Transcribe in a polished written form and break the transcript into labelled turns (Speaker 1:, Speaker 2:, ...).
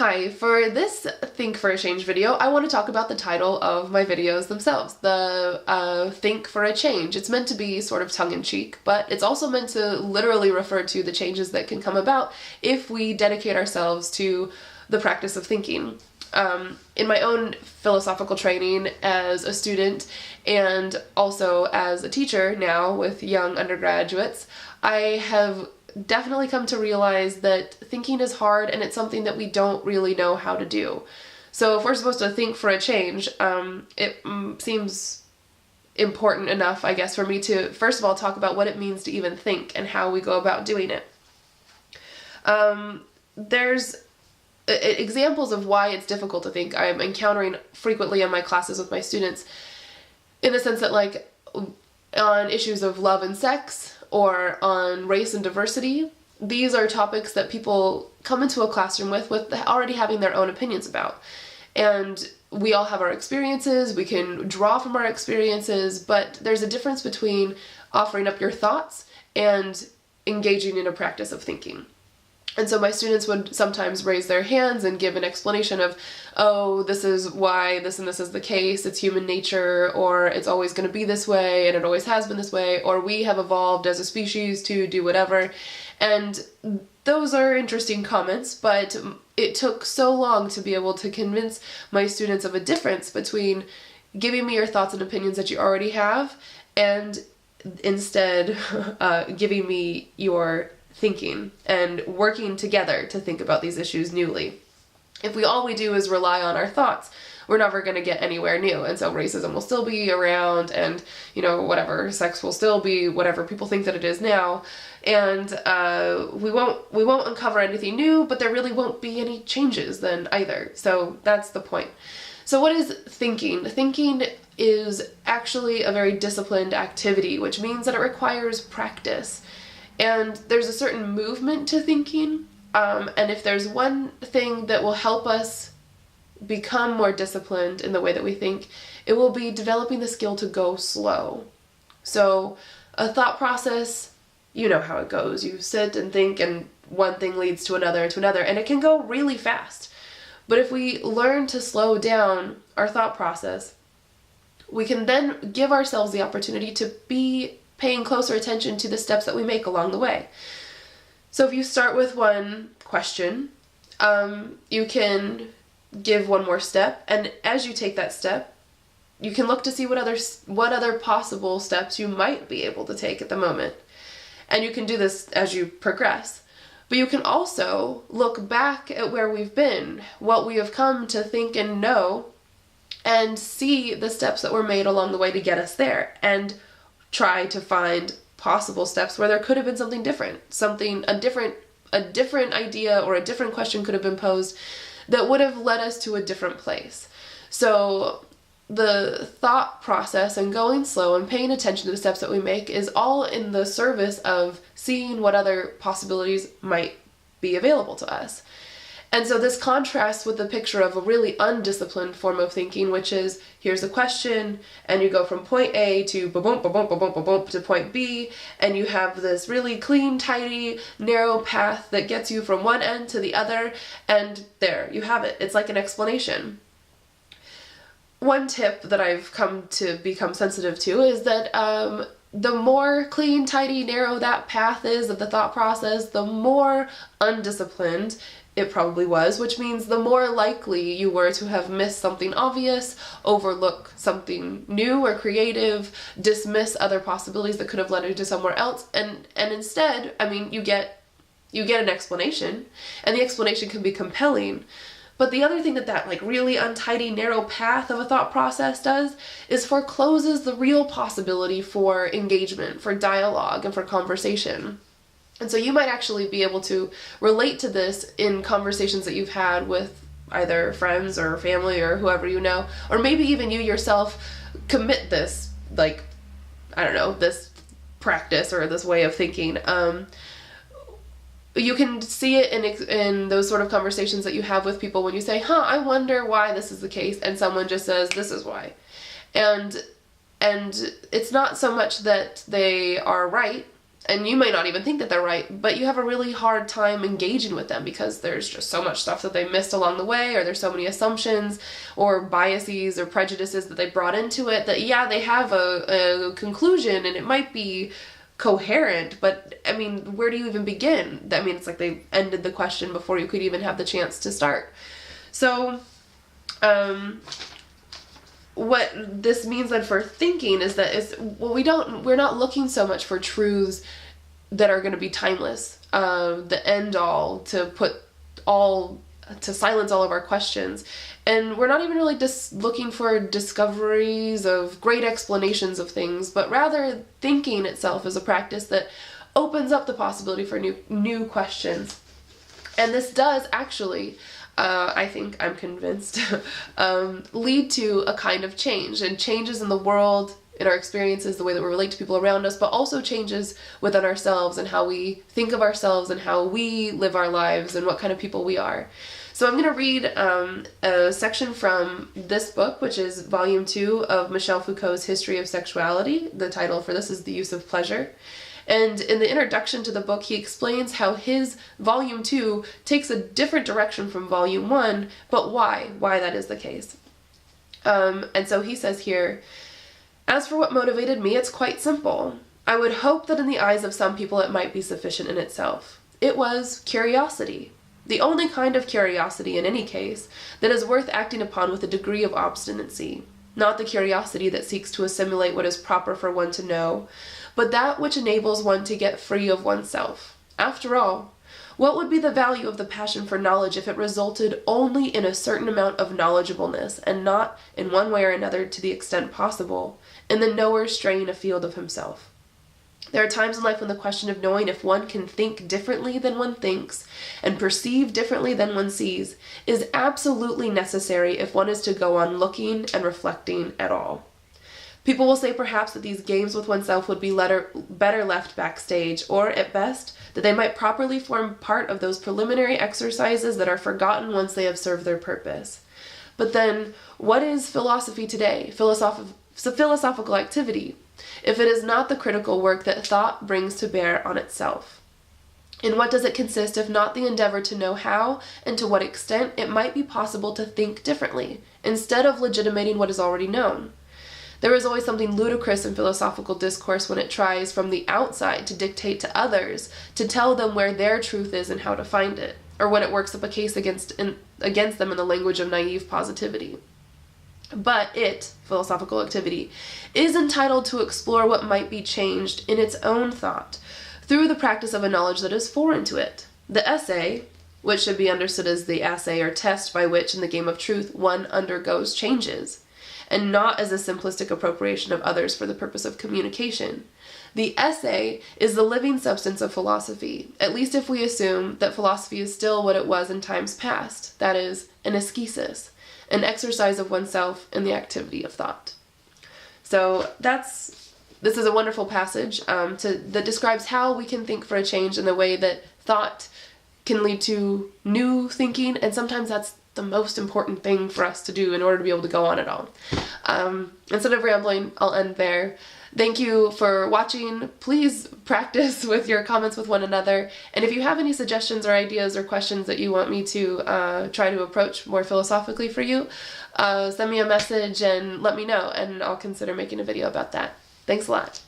Speaker 1: Hi, for this Think for a Change video, I want to talk about the title of my videos themselves, the Think for a Change. It's meant to be sort of tongue-in-cheek, but it's also meant to literally refer to the changes that can come about if we dedicate ourselves to the practice of thinking. In my own philosophical training as a student and also as a teacher now with young undergraduates, I have definitely come to realize that thinking is hard and it's something that we don't really know how to do. So if we're supposed to think for a change, it seems important enough, I guess, for me to first of all talk about what it means to even think and how we go about doing it. There's examples of why it's difficult to think I'm encountering frequently in my classes with my students, in the sense that, like, on issues of love and sex or on race and diversity, these are topics that people come into a classroom with already having their own opinions about. And we all have our experiences, we can draw from our experiences, but there's a difference between offering up your thoughts and engaging in a practice of thinking. And so my students would sometimes raise their hands and give an explanation of, oh, this is why this and this is the case, it's human nature, or it's always going to be this way, and it always has been this way, or we have evolved as a species to do whatever. And those are interesting comments, but it took so long to be able to convince my students of a difference between giving me your thoughts and opinions that you already have, and instead giving me your thinking and working together to think about these issues newly. If all we do is rely on our thoughts, we're never going to get anywhere new, and so racism will still be around, and whatever, sex will still be whatever people think that it is now, and we won't uncover anything new, but there really won't be any changes then either. So that's the point. So what is thinking? Thinking is actually a very disciplined activity, which means that it requires practice. And there's a certain movement to thinking, and if there's one thing that will help us become more disciplined in the way that we think, it will be developing the skill to go slow. So a thought process, you know how it goes. You sit and think, and one thing leads to another, and it can go really fast. But if we learn to slow down our thought process, we can then give ourselves the opportunity to be paying closer attention to the steps that we make along the way. So if you start with one question, you can give one more step, and as you take that step, you can look to see what other possible steps you might be able to take at the moment. And you can do this as you progress. But you can also look back at where we've been, what we have come to think and know, and see the steps that were made along the way to get us there, and try to find possible steps where there could have been something different, a different idea or a different question could have been posed that would have led us to a different place. So the thought process and going slow and paying attention to the steps that we make is all in the service of seeing what other possibilities might be available to us. And so this contrasts with the picture of a really undisciplined form of thinking, which is, here's a question, and you go from point A to ba-boom, ba-boom, ba-boom, ba-boom to point B, and you have this really clean, tidy, narrow path that gets you from one end to the other, and there, you have it. It's like an explanation. One tip that I've come to become sensitive to is that the more clean, tidy, narrow that path is of the thought process, the more undisciplined it probably was, which means the more likely you were to have missed something obvious, overlook something new or creative, dismiss other possibilities that could have led you to somewhere else, and instead, you get an explanation, and the explanation can be compelling. But the other thing that like really untidy, narrow path of a thought process does is forecloses the real possibility for engagement, for dialogue, and for conversation. And so you might actually be able to relate to this in conversations that you've had with either friends or family or whoever you know, or maybe even you yourself commit this, this practice or this way of thinking. You can see it in those sort of conversations that you have with people when you say, I wonder why this is the case, and someone just says, this is why. And it's not so much that they are right, and you may not even think that they're right, but you have a really hard time engaging with them because there's just so much stuff that they missed along the way, or there's so many assumptions or biases or prejudices that they brought into it that, yeah, they have a conclusion and it might be coherent, but I mean, where do you even begin? I mean, it's like they ended the question before you could even have the chance to start. So, what this means then for thinking is that we're not looking so much for truths that are going to be timeless, the end all to silence all of our questions. And we're not even really just looking for discoveries of great explanations of things, but rather thinking itself is a practice that opens up the possibility for new questions. And this does actually, I think, I'm convinced, lead to a kind of change, and changes in the world, in our experiences, the way that we relate to people around us, but also changes within ourselves and how we think of ourselves and how we live our lives and what kind of people we are. So I'm going to read a section from this book, which is Volume 2 of Michel Foucault's History of Sexuality. The title for this is The Use of Pleasure. And in the introduction to the book, he explains how his Volume 2 takes a different direction from Volume 1, but why that is the case. And so he says here, "As for what motivated me, it's quite simple. I would hope that in the eyes of some people it might be sufficient in itself. It was curiosity. The only kind of curiosity, in any case, that is worth acting upon with a degree of obstinacy. Not the curiosity that seeks to assimilate what is proper for one to know, but that which enables one to get free of oneself. After all, what would be the value of the passion for knowledge if it resulted only in a certain amount of knowledgeableness, and not, in one way or another to the extent possible, in the knower straying afield of himself? There are times in life when the question of knowing if one can think differently than one thinks, and perceive differently than one sees, is absolutely necessary if one is to go on looking and reflecting at all. People will say perhaps that these games with oneself would be better left backstage, or, at best, that they might properly form part of those preliminary exercises that are forgotten once they have served their purpose. But then, what is philosophy today, philosophical activity, if it is not the critical work that thought brings to bear on itself? In what does it consist if not the endeavor to know how and to what extent it might be possible to think differently, instead of legitimating what is already known? There is always something ludicrous in philosophical discourse when it tries from the outside to dictate to others, to tell them where their truth is and how to find it, or when it works up a case against them in the language of naive positivity. But philosophical activity, is entitled to explore what might be changed in its own thought, through the practice of a knowledge that is foreign to it. The essay, which should be understood as the assay or test by which, in the game of truth, one undergoes changes, and not as a simplistic appropriation of others for the purpose of communication. The essay is the living substance of philosophy, at least if we assume that philosophy is still what it was in times past, that is, an ascesis, an exercise of oneself in the activity of thought." So this is a wonderful passage that describes how we can think for a change in the way that thought can lead to new thinking, and sometimes that's the most important thing for us to do in order to be able to go on at all. Instead of rambling, I'll end there. Thank you for watching. Please practice with your comments with one another. And if you have any suggestions or ideas or questions that you want me to try to approach more philosophically for you, send me a message and let me know, and I'll consider making a video about that. Thanks a lot.